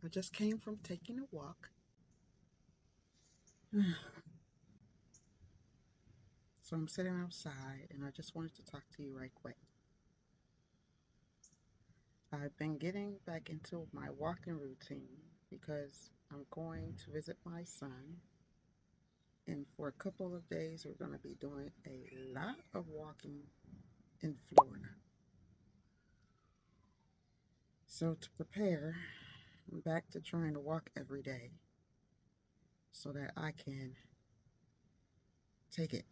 I just came from taking a walk. So I'm sitting outside and I just wanted to talk to you right quick. I've been getting back into my walking routine because I'm going to visit my son. And for a couple of days, we're going to be doing a lot of walking in Florida. So to prepare, I'm back to trying to walk every day so that I can take it.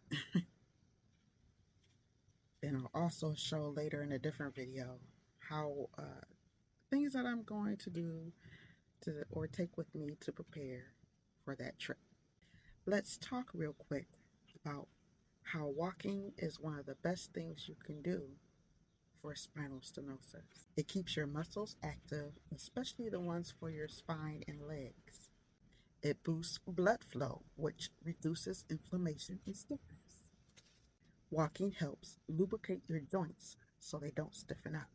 And I'll also show later in a different video how things that I'm going to do or take with me to prepare for that trip. Let's talk real quick about how walking is one of the best things you can do for spinal stenosis. It keeps your muscles active, especially the ones for your spine and legs. It boosts blood flow, which reduces inflammation and stiffness. Walking helps lubricate your joints so they don't stiffen up.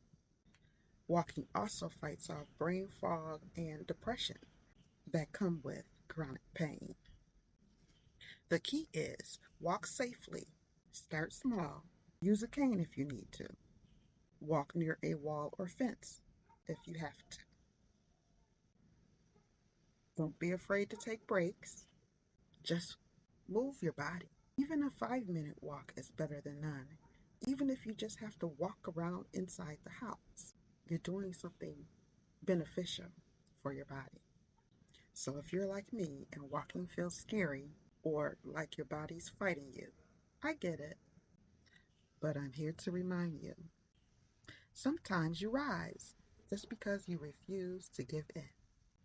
Walking also fights off brain fog and depression that come with chronic pain. The key is walk safely, start small, use a cane if you need to, walk near a wall or fence if you have to. Don't be afraid to take breaks, just move your body. Even a 5-minute walk is better than none. Even if you just have to walk around inside the house, you're doing something beneficial for your body. So if you're like me and walking feels scary or like your body's fighting you, I get it. But I'm here to remind you. Sometimes you rise just because you refuse to give in.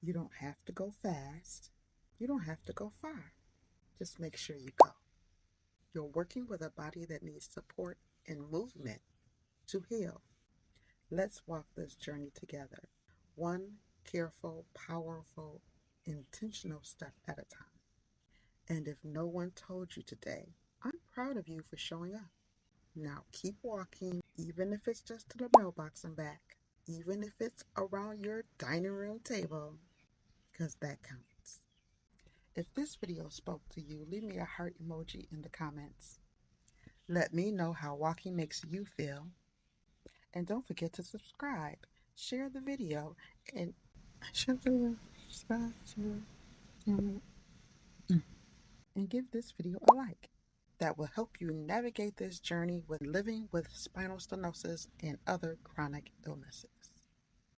You don't have to go fast. You don't have to go far. Just make sure you go. You're working with a body that needs support and movement to heal. Let's walk this journey together, one careful, powerful, intentional step at a time. And if no one told you today, I'm proud of you for showing up. Now keep walking, even if it's just to the mailbox and back, even if it's around your dining room table, because that counts. If this video spoke to you, leave me a heart emoji in the comments. Let me know how walking makes you feel. And don't forget to subscribe, share the video, and give this video a like. That will help you navigate this journey with living with spinal stenosis and other chronic illnesses.